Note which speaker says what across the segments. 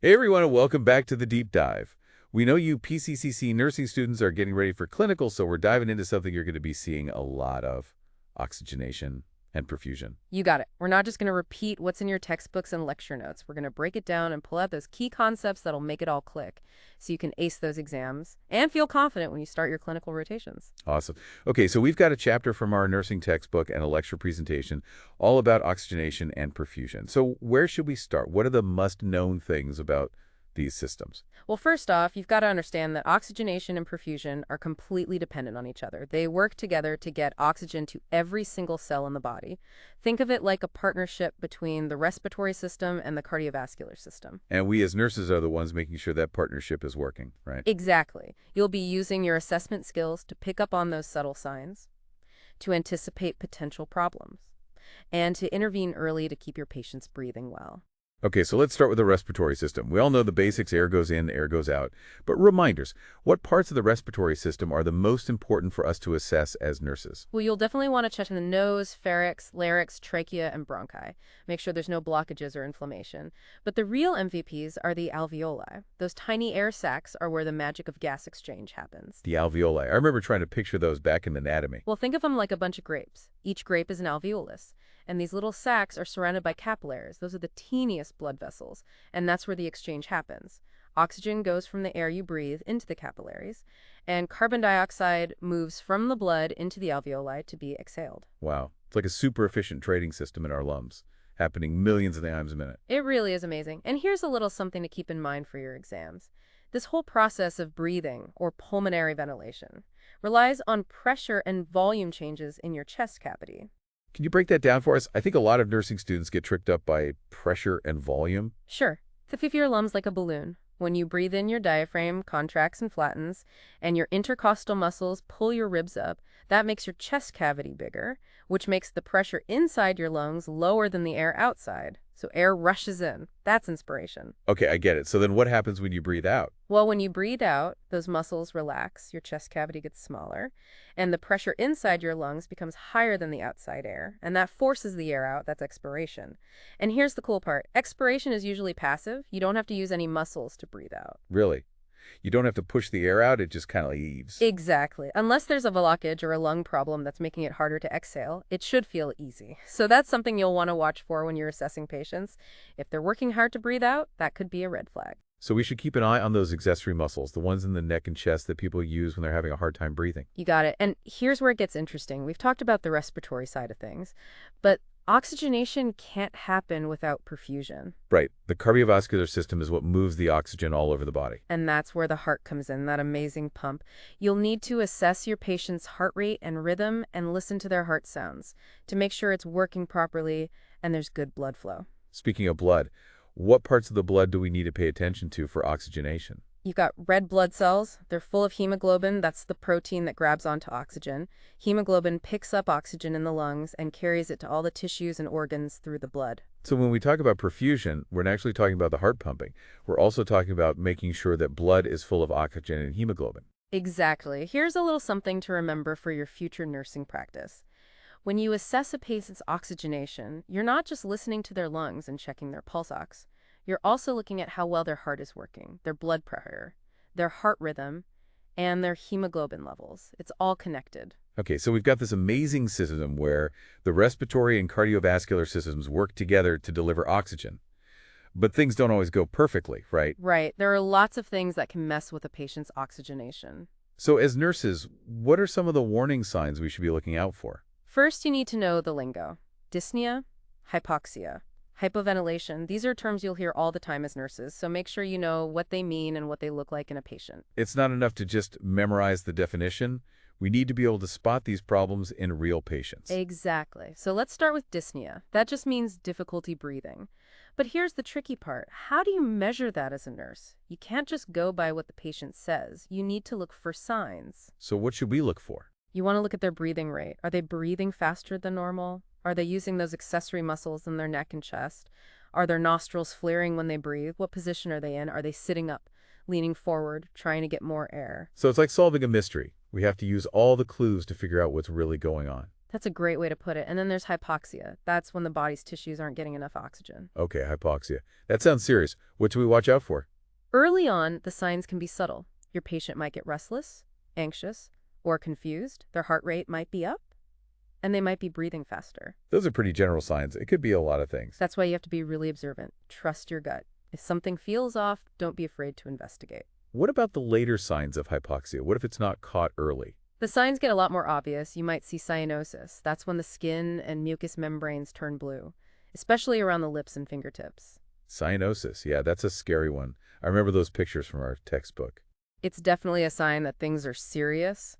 Speaker 1: Hey everyone, and welcome back to the Deep Dive. We know you PCCC nursing students are getting ready for clinical, so we're diving into something you're going to be seeing a lot of: oxygenation and perfusion.
Speaker 2: You got it. We're not just going to repeat what's in your textbooks and lecture notes. We're going to break it down and pull out those key concepts that'll make it all click so you can ace those exams and feel confident when you start your clinical rotations.
Speaker 1: Awesome. Okay, so we've got a chapter from our nursing textbook and a lecture presentation all about oxygenation and perfusion. So where should we start? What are the must-known things about these systems?
Speaker 2: Well, first off, you've got to understand that oxygenation and perfusion are completely dependent on each other. They work together to get oxygen to every single cell in the body. Think of it like a partnership between the respiratory system and the cardiovascular system.
Speaker 1: And we as nurses are the ones making sure that partnership is working, right?
Speaker 2: Exactly. You'll be using your assessment skills to pick up on those subtle signs, to anticipate potential problems, and to intervene early to keep your patients breathing well.
Speaker 1: Okay, so let's start with the respiratory system. We all know the basics: air goes in, air goes out. But reminders, what parts of the respiratory system are the most important for us to assess as nurses?
Speaker 2: Well, you'll definitely want to check the nose, pharynx, larynx, trachea, and bronchi. Make sure there's no blockages or inflammation. But the real MVPs are the alveoli. Those tiny air sacs are where the magic of gas exchange happens.
Speaker 1: The alveoli. I remember trying to picture those back in anatomy.
Speaker 2: Well, think of them like a bunch of grapes. Each grape is an alveolus. And these little sacs are surrounded by capillaries. Those are the teeniest blood vessels, and that's where the exchange happens. Oxygen goes from the air you breathe into the capillaries, and carbon dioxide moves from the blood into the alveoli to be exhaled.
Speaker 1: Wow. It's like a super efficient trading system in our lungs, happening millions of times a minute.
Speaker 2: It really is amazing. And here's a little something to keep in mind for your exams. This whole process of breathing, or pulmonary ventilation, relies on pressure and volume changes in your chest cavity.
Speaker 1: Can you break that down for us? I think a lot of nursing students get tricked up by pressure and volume.
Speaker 2: Sure, think of your lungs like a balloon. When you breathe in, your diaphragm contracts and flattens, and your intercostal muscles pull your ribs up. That makes your chest cavity bigger, which makes the pressure inside your lungs lower than the air outside. So air rushes in. That's inspiration.
Speaker 1: Okay, I get it. So then what happens when you breathe out?
Speaker 2: Well, when you breathe out, those muscles relax, your chest cavity gets smaller, and the pressure inside your lungs becomes higher than the outside air, and that forces the air out. That's expiration. And here's the cool part. Expiration is usually passive. You don't have to use any muscles to breathe out.
Speaker 1: Really? You don't have to push the air out, it just kind of leaves.
Speaker 2: Exactly. Unless there's a blockage or a lung problem that's making it harder to exhale, it should feel easy. So that's something you'll want to watch for when you're assessing patients. If they're working hard to breathe out, that could be a red flag.
Speaker 1: So we should keep an eye on those accessory muscles, the ones in the neck and chest that people use when they're having a hard time breathing.
Speaker 2: You got it. And here's where it gets interesting. We've talked about the respiratory side of things, but oxygenation can't happen without perfusion.
Speaker 1: Right. The cardiovascular system is what moves the oxygen all over the body.
Speaker 2: And that's where the heart comes in, that amazing pump. You'll need to assess your patient's heart rate and rhythm and listen to their heart sounds to make sure it's working properly and there's good blood flow.
Speaker 1: Speaking of blood, what parts of the blood do we need to pay attention to for oxygenation?
Speaker 2: You've got red blood cells. They're full of hemoglobin. That's the protein that grabs onto oxygen. Hemoglobin picks up oxygen in the lungs and carries it to all the tissues and organs through the blood.
Speaker 1: So when we talk about perfusion, we're not actually talking about the heart pumping. We're also talking about making sure that blood is full of oxygen and hemoglobin.
Speaker 2: Exactly. Here's a little something to remember for your future nursing practice. When you assess a patient's oxygenation, you're not just listening to their lungs and checking their pulse ox. You're also looking at how well their heart is working, their blood pressure, their heart rhythm, and their hemoglobin levels. It's all connected.
Speaker 1: Okay, so we've got this amazing system where the respiratory and cardiovascular systems work together to deliver oxygen. But things don't always go perfectly, right?
Speaker 2: Right. There are lots of things that can mess with a patient's oxygenation.
Speaker 1: So as nurses, what are some of the warning signs we should be looking out for?
Speaker 2: First, you need to know the lingo. Dyspnea, hypoxia, hypoventilation. These are terms you'll hear all the time as nurses, so make sure you know what they mean and what they look like in a patient.
Speaker 1: It's not enough to just memorize the definition. We need to be able to spot these problems in real patients.
Speaker 2: Exactly. So let's start with dyspnea. That just means difficulty breathing. But here's the tricky part. How do you measure that as a nurse? You can't just go by what the patient says. You need to look for signs.
Speaker 1: So what should we look for?
Speaker 2: You want to look at their breathing rate. Are they breathing faster than normal? Are they using those accessory muscles in their neck and chest? Are their nostrils flaring when they breathe? What position are they in? Are they sitting up, leaning forward, trying to get more air?
Speaker 1: So it's like solving a mystery. We have to use all the clues to figure out what's really going on.
Speaker 2: That's a great way to put it. And then there's hypoxia. That's when the body's tissues aren't getting enough oxygen.
Speaker 1: Okay, hypoxia. That sounds serious. What do we watch out for?
Speaker 2: Early on, the signs can be subtle. Your patient might get restless, anxious, or confused. Their heart rate might be up, and they might be breathing faster.
Speaker 1: Those are pretty general signs. It could be a lot of things.
Speaker 2: That's why you have to be really observant. Trust your gut. If something feels off, don't be afraid to investigate.
Speaker 1: What about the later signs of hypoxia? What if it's not caught early?
Speaker 2: The signs get a lot more obvious. You might see cyanosis. That's when the skin and mucous membranes turn blue, especially around the lips and fingertips.
Speaker 1: Cyanosis. Yeah, that's a scary one. I remember those pictures from our textbook.
Speaker 2: It's definitely a sign that things are serious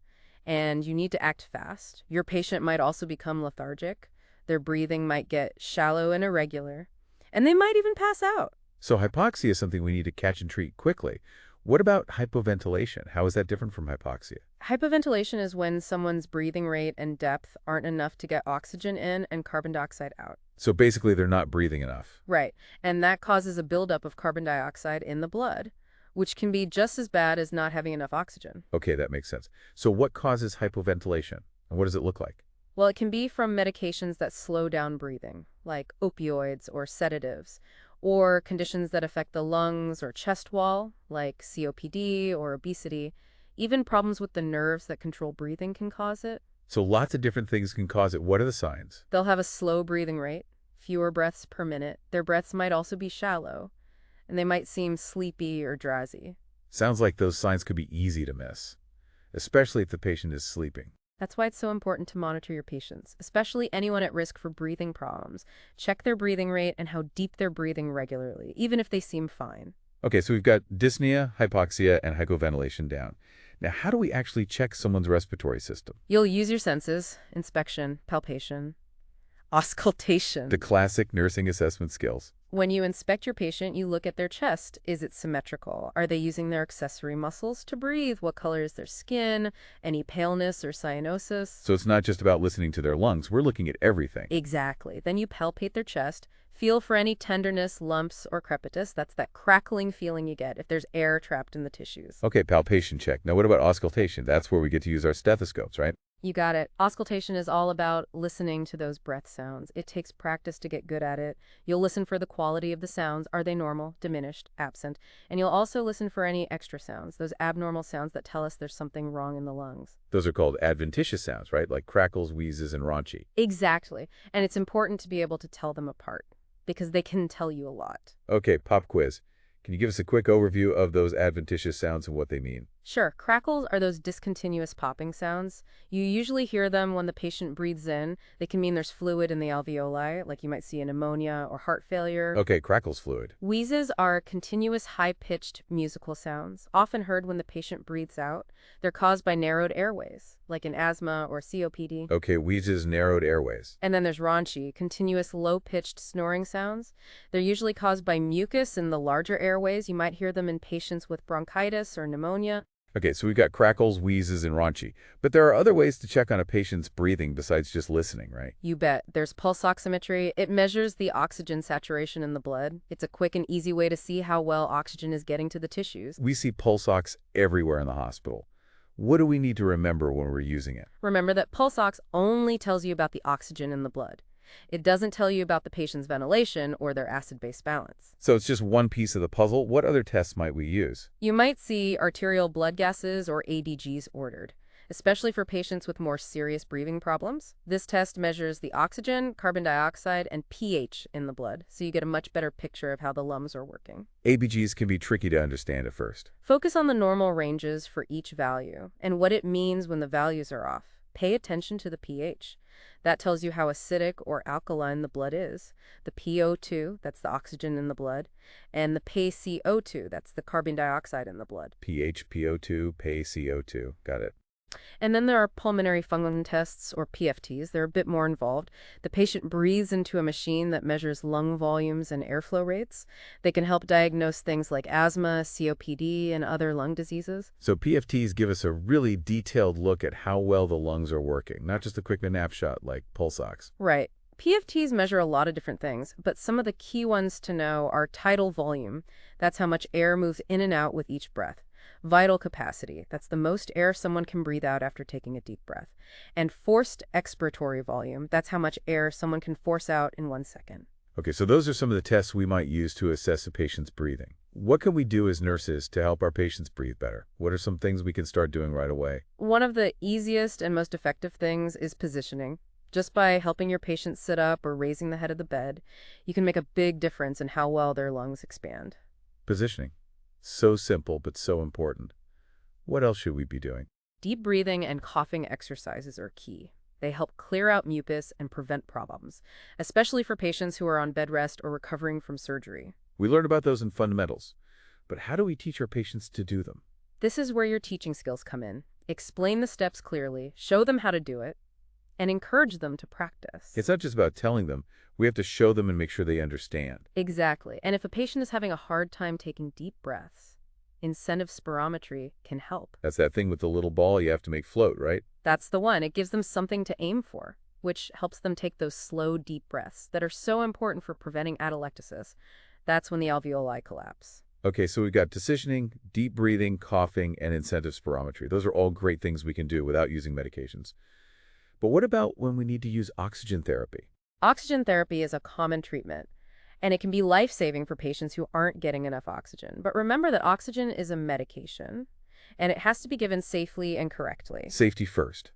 Speaker 2: and you need to act fast. Your patient might also become lethargic. Their breathing might get shallow and irregular, and they might even pass out.
Speaker 1: So hypoxia is something we need to catch and treat quickly. What about hypoventilation? How is that different from hypoxia?
Speaker 2: Hypoventilation is when someone's breathing rate and depth aren't enough to get oxygen in and carbon dioxide out.
Speaker 1: So basically, they're not breathing enough.
Speaker 2: Right, and that causes a buildup of carbon dioxide in the blood, which can be just as bad as not having enough oxygen.
Speaker 1: Okay, that makes sense. So what causes hypoventilation? And what does it look like?
Speaker 2: Well, it can be from medications that slow down breathing, like opioids or sedatives, or conditions that affect the lungs or chest wall, like COPD or obesity. Even problems with the nerves that control breathing can cause it.
Speaker 1: So lots of different things can cause it. What are the signs?
Speaker 2: They'll have a slow breathing rate, fewer breaths per minute. Their breaths might also be shallow, and they might seem sleepy or drowsy.
Speaker 1: Sounds like those signs could be easy to miss, especially if the patient is sleeping.
Speaker 2: That's why it's so important to monitor your patients, especially anyone at risk for breathing problems. Check their breathing rate and how deep they're breathing regularly, even if they seem fine.
Speaker 1: Okay, so we've got dyspnea, hypoxia, and hypoventilation down. Now, how do we actually check someone's respiratory system?
Speaker 2: You'll use your senses: inspection, palpation, auscultation.
Speaker 1: The classic nursing assessment skills.
Speaker 2: When you inspect your patient, you look at their chest. Is it symmetrical? Are they using their accessory muscles to breathe? What color is their skin? Any paleness or cyanosis?
Speaker 1: So it's not just about listening to their lungs. We're looking at everything.
Speaker 2: Exactly. Then you palpate their chest. Feel for any tenderness, lumps, or crepitus. That's that crackling feeling you get if there's air trapped in the tissues.
Speaker 1: Okay, palpation check. Now what about auscultation? That's where we get to use our stethoscopes, right?
Speaker 2: You got it. Auscultation is all about listening to those breath sounds. It takes practice to get good at it. You'll listen for the quality of the sounds. Are they normal, diminished, absent? And you'll also listen for any extra sounds, those abnormal sounds that tell us there's something wrong in the lungs.
Speaker 1: Those are called adventitious sounds, right? Like crackles, wheezes, and raunchy.
Speaker 2: Exactly. And it's important to be able to tell them apart, because they can tell you a lot.
Speaker 1: Okay, pop quiz. Can you give us a quick overview of those adventitious sounds and what they mean?
Speaker 2: Sure. Crackles are those discontinuous popping sounds. You usually hear them when the patient breathes in. They can mean there's fluid in the alveoli, like you might see in pneumonia or heart failure.
Speaker 1: Okay, crackles fluid.
Speaker 2: Wheezes are continuous high-pitched musical sounds, often heard when the patient breathes out. They're caused by narrowed airways, like in asthma or COPD.
Speaker 1: Okay, wheezes, narrowed airways.
Speaker 2: And then there's raunchy, continuous low-pitched snoring sounds. They're usually caused by mucus in the larger airways. You might hear them in patients with bronchitis or pneumonia.
Speaker 1: Okay, so we've got crackles, wheezes, and raunchy. But there are other ways to check on a patient's breathing besides just listening, right?
Speaker 2: You bet. There's pulse oximetry. It measures the oxygen saturation in the blood. It's a quick and easy way to see how well oxygen is getting to the tissues.
Speaker 1: We see pulse ox everywhere in the hospital. What do we need to remember when we're using it?
Speaker 2: Remember that pulse ox only tells you about the oxygen in the blood. It doesn't tell you about the patient's ventilation or their acid-base balance.
Speaker 1: So it's just one piece of the puzzle. What other tests might we use?
Speaker 2: You might see arterial blood gases or ABGs ordered, especially for patients with more serious breathing problems. This test measures the oxygen, carbon dioxide, and pH in the blood, so you get a much better picture of how the lungs are working.
Speaker 1: ABGs can be tricky to understand at first.
Speaker 2: Focus on the normal ranges for each value and what it means when the values are off. Pay attention to the pH. That tells you how acidic or alkaline the blood is. The PO2, that's the oxygen in the blood, and the PaCO2, that's the carbon dioxide in the blood.
Speaker 1: pH, PO2, PaCO2. Got it.
Speaker 2: And then there are pulmonary function tests, or PFTs. They're a bit more involved. The patient breathes into a machine that measures lung volumes and airflow rates. They can help diagnose things like asthma, COPD, and other lung diseases.
Speaker 1: So PFTs give us a really detailed look at how well the lungs are working, not just a quick snapshot like pulse ox.
Speaker 2: Right. PFTs measure a lot of different things, but some of the key ones to know are tidal volume. That's how much air moves in and out with each breath. Vital capacity. That's the most air someone can breathe out after taking a deep breath. And forced expiratory volume. That's how much air someone can force out in 1 second.
Speaker 1: Okay, so those are some of the tests we might use to assess a patient's breathing. What can we do as nurses to help our patients breathe better? What are some things we can start doing right away?
Speaker 2: One of the easiest and most effective things is positioning. Just by helping your patient sit up or raising the head of the bed, you can make a big difference in how well their lungs expand.
Speaker 1: Positioning. So simple, but so important. What else should we be doing?
Speaker 2: Deep breathing and coughing exercises are key. They help clear out mucus and prevent problems, especially for patients who are on bed rest or recovering from surgery.
Speaker 1: We learned about those in fundamentals, but how do we teach our patients to do them?
Speaker 2: This is where your teaching skills come in. Explain the steps clearly, show them how to do it, and encourage them to practice.
Speaker 1: It's not just about telling them. We have to show them and make sure they understand.
Speaker 2: Exactly. And if a patient is having a hard time taking deep breaths, incentive spirometry can help.
Speaker 1: That's that thing with the little ball you have to make float, right?
Speaker 2: That's the one. It gives them something to aim for, which helps them take those slow, deep breaths that are so important for preventing atelectasis. That's when the alveoli collapse.
Speaker 1: Okay, so we've got decisioning, deep breathing, coughing, and incentive spirometry. Those are all great things we can do without using medications. But what about when we need to use oxygen therapy?
Speaker 2: Oxygen therapy is a common treatment, and it can be life-saving for patients who aren't getting enough oxygen. But remember that oxygen is a medication, and it has to be given safely and correctly.
Speaker 1: Safety first.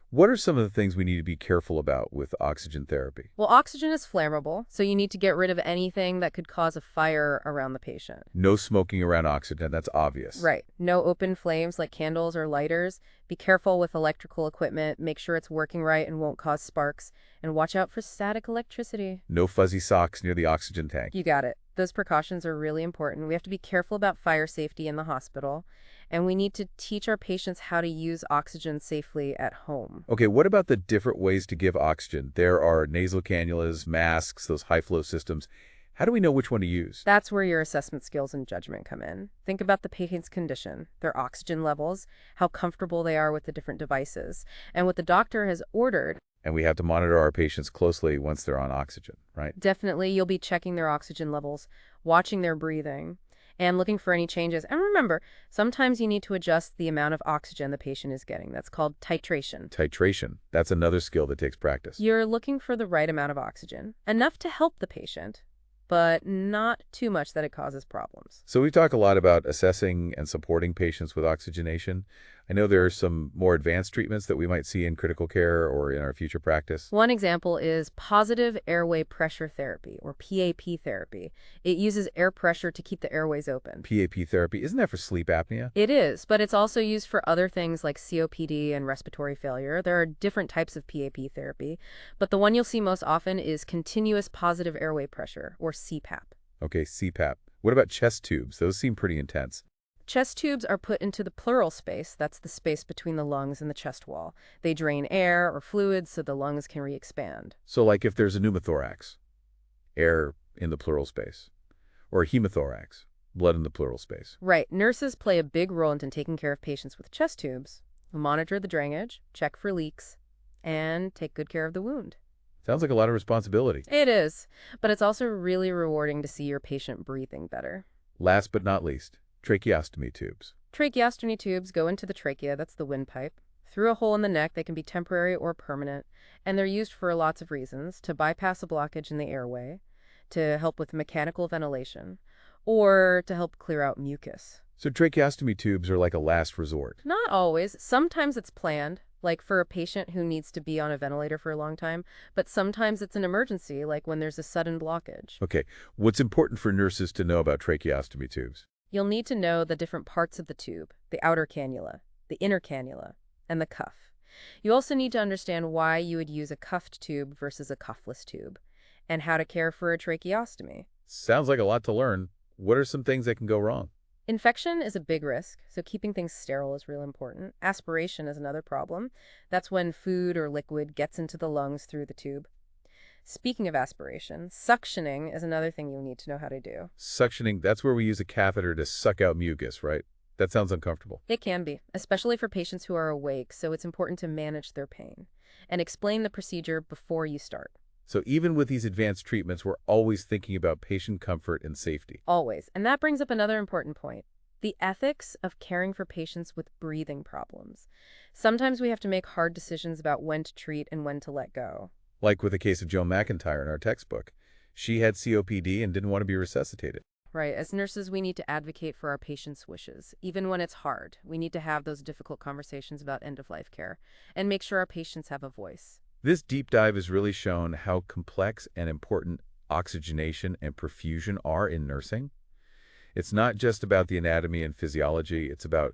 Speaker 1: What are some of the things we need to be careful about with oxygen therapy?
Speaker 2: Well, oxygen is flammable, so you need to get rid of anything that could cause a fire around the patient.
Speaker 1: No smoking around oxygen, that's obvious.
Speaker 2: Right. No open flames like candles or lighters. Be careful with electrical equipment. Make sure it's working right and won't cause sparks. And watch out for static electricity.
Speaker 1: No fuzzy socks near the oxygen tank.
Speaker 2: You got it. Those precautions are really important. We have to be careful about fire safety in the hospital, and we need to teach our patients how to use oxygen safely at home.
Speaker 1: Okay, what about the different ways to give oxygen? There are nasal cannulas, masks, those high-flow systems. How do we know which one to use?
Speaker 2: That's where your assessment skills and judgment come in. Think about the patient's condition, their oxygen levels, how comfortable they are with the different devices, and what the doctor has ordered.
Speaker 1: And we have to monitor our patients closely once they're on oxygen, right?
Speaker 2: Definitely, you'll be checking their oxygen levels, watching their breathing, and looking for any changes. And remember, sometimes you need to adjust the amount of oxygen the patient is getting. That's called titration.
Speaker 1: Titration. That's another skill that takes practice.
Speaker 2: You're looking for the right amount of oxygen, enough to help the patient, but not too much that it causes problems.
Speaker 1: So we talk a lot about assessing and supporting patients with oxygenation. I know there are some more advanced treatments that we might see in critical care or in our future practice.
Speaker 2: One example is positive airway pressure therapy, or PAP therapy. It uses air pressure to keep the airways open.
Speaker 1: PAP therapy, isn't that for sleep apnea?
Speaker 2: It is, but it's also used for other things like COPD and respiratory failure. There are different types of PAP therapy, but the one you'll see most often is continuous positive airway pressure, or CPAP.
Speaker 1: Okay, CPAP. What about chest tubes? Those seem pretty intense.
Speaker 2: Chest tubes are put into the pleural space. That's the space between the lungs and the chest wall. They drain air or fluids so the lungs can re-expand.
Speaker 1: So like if there's a pneumothorax, air in the pleural space, or a hemothorax, blood in the pleural space.
Speaker 2: Right. Nurses play a big role in taking care of patients with chest tubes. Monitor the drainage, check for leaks, and take good care of the wound.
Speaker 1: Sounds like a lot of responsibility.
Speaker 2: It is, but it's also really rewarding to see your patient breathing better.
Speaker 1: Last but not least, tracheostomy tubes.
Speaker 2: Tracheostomy tubes go into the trachea, that's the windpipe. Through a hole in the neck, they can be temporary or permanent, and they're used for lots of reasons: to bypass a blockage in the airway, to help with mechanical ventilation, or to help clear out mucus.
Speaker 1: So tracheostomy tubes are like a last resort.
Speaker 2: Not always. Sometimes it's planned, like for a patient who needs to be on a ventilator for a long time, but sometimes it's an emergency, like when there's a sudden blockage.
Speaker 1: Okay, what's important for nurses to know about tracheostomy tubes?
Speaker 2: You'll need to know the different parts of the tube, the outer cannula, the inner cannula, and the cuff. You also need to understand why you would use a cuffed tube versus a cuffless tube, and how to care for a tracheostomy.
Speaker 1: Sounds like a lot to learn. What are some things that can go wrong?
Speaker 2: Infection is a big risk, so keeping things sterile is real important. Aspiration is another problem. That's when food or liquid gets into the lungs through the tube. Speaking of aspiration, suctioning is another thing you'll need to know how to do.
Speaker 1: Suctioning, that's where we use a catheter to suck out mucus, right? That sounds uncomfortable.
Speaker 2: It can be, especially for patients who are awake, so it's important to manage their pain. And explain the procedure before you start.
Speaker 1: So even with these advanced treatments, we're always thinking about patient comfort and safety.
Speaker 2: Always. And that brings up another important point. The ethics of caring for patients with breathing problems. Sometimes we have to make hard decisions about when to treat and when to let go.
Speaker 1: Like with the case of Joan McIntyre in our textbook. She had COPD and didn't want to be resuscitated.
Speaker 2: Right. As nurses, we need to advocate for our patients' wishes. Even when it's hard, we need to have those difficult conversations about end-of-life care and make sure our patients have a voice.
Speaker 1: This deep dive has really shown how complex and important oxygenation and perfusion are in nursing. It's not just about the anatomy and physiology. It's about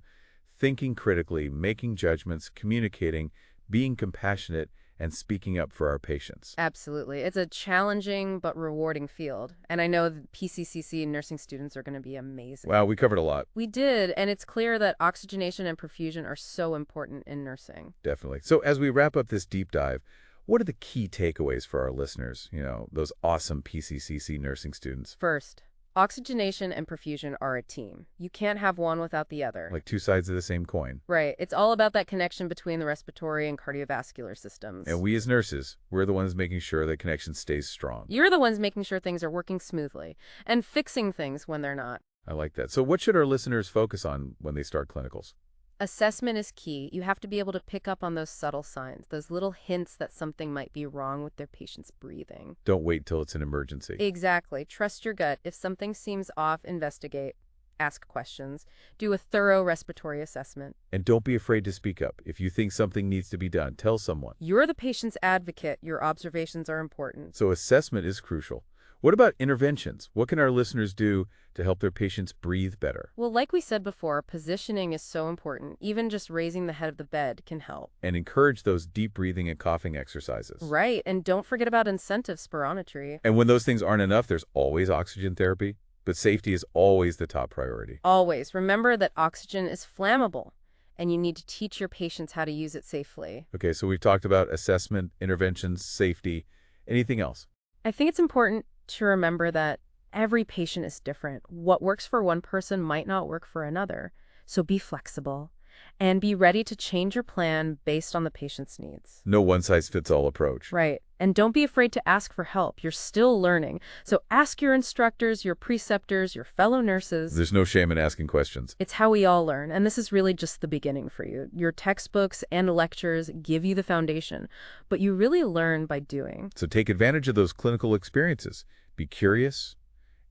Speaker 1: thinking critically, making judgments, communicating, being compassionate, and speaking up for our patients.
Speaker 2: Absolutely. It's a challenging but rewarding field. And I know the PCCC nursing students are going to be amazing.
Speaker 1: Wow, we covered a lot.
Speaker 2: We did, and it's clear that oxygenation and perfusion are so important in nursing.
Speaker 1: Definitely. So as we wrap up this deep dive, what are the key takeaways for our listeners, those awesome PCCC nursing students?
Speaker 2: First, oxygenation and perfusion are a team. You can't have one without the other.
Speaker 1: Like two sides of the same coin.
Speaker 2: Right. It's all about that connection between the respiratory and cardiovascular systems.
Speaker 1: And we as nurses, we're the ones making sure the connection stays strong.
Speaker 2: You're the ones making sure things are working smoothly and fixing things when they're not.
Speaker 1: I like that. So what should our listeners focus on when they start clinicals?
Speaker 2: Assessment is key. You have to be able to pick up on those subtle signs, those little hints that something might be wrong with their patient's breathing.
Speaker 1: Don't wait till it's an emergency.
Speaker 2: Exactly. Trust your gut. If something seems off, investigate. Ask questions. Do a thorough respiratory assessment.
Speaker 1: And don't be afraid to speak up. If you think something needs to be done, tell someone.
Speaker 2: You're the patient's advocate. Your observations are important.
Speaker 1: So assessment is crucial. What about interventions? What can our listeners do to help their patients breathe better?
Speaker 2: Well, like we said before, positioning is so important. Even just raising the head of the bed can help.
Speaker 1: And encourage those deep breathing and coughing exercises.
Speaker 2: Right, and don't forget about incentive spirometry.
Speaker 1: And when those things aren't enough, there's always oxygen therapy. But safety is always the top priority.
Speaker 2: Always. Remember that oxygen is flammable, and you need to teach your patients how to use it safely.
Speaker 1: Okay, so we've talked about assessment, interventions, safety. Anything else?
Speaker 2: I think it's important to remember that every patient is different. What works for one person might not work for another. So be flexible and be ready to change your plan based on the patient's needs.
Speaker 1: No one-size-fits-all approach.
Speaker 2: Right. And don't be afraid to ask for help. You're still learning. So ask your instructors, your preceptors, your fellow nurses.
Speaker 1: There's no shame in asking questions.
Speaker 2: It's how we all learn. And this is really just the beginning for you. Your textbooks and lectures give you the foundation, but you really learn by doing.
Speaker 1: So take advantage of those clinical experiences. Be curious,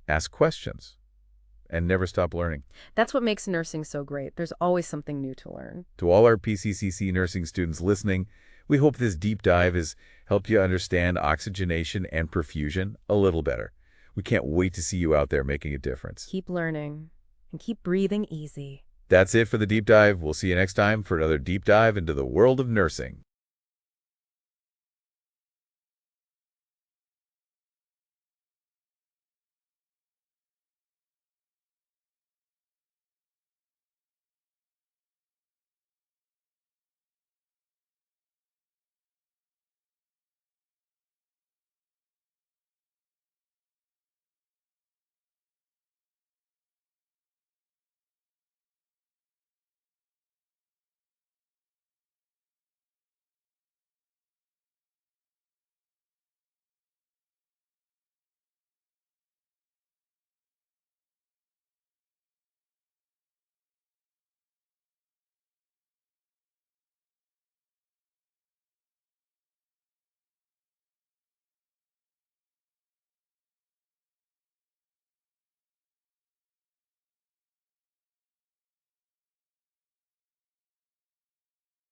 Speaker 1: ask questions, and never stop learning.
Speaker 2: That's what makes nursing so great. There's always something new to learn.
Speaker 1: To all our PCCC nursing students listening, we hope this deep dive has helped you understand oxygenation and perfusion a little better. We can't wait to see you out there making a difference.
Speaker 2: Keep learning and keep breathing easy.
Speaker 1: That's it for the deep dive. We'll see you next time for another deep dive into the world of nursing.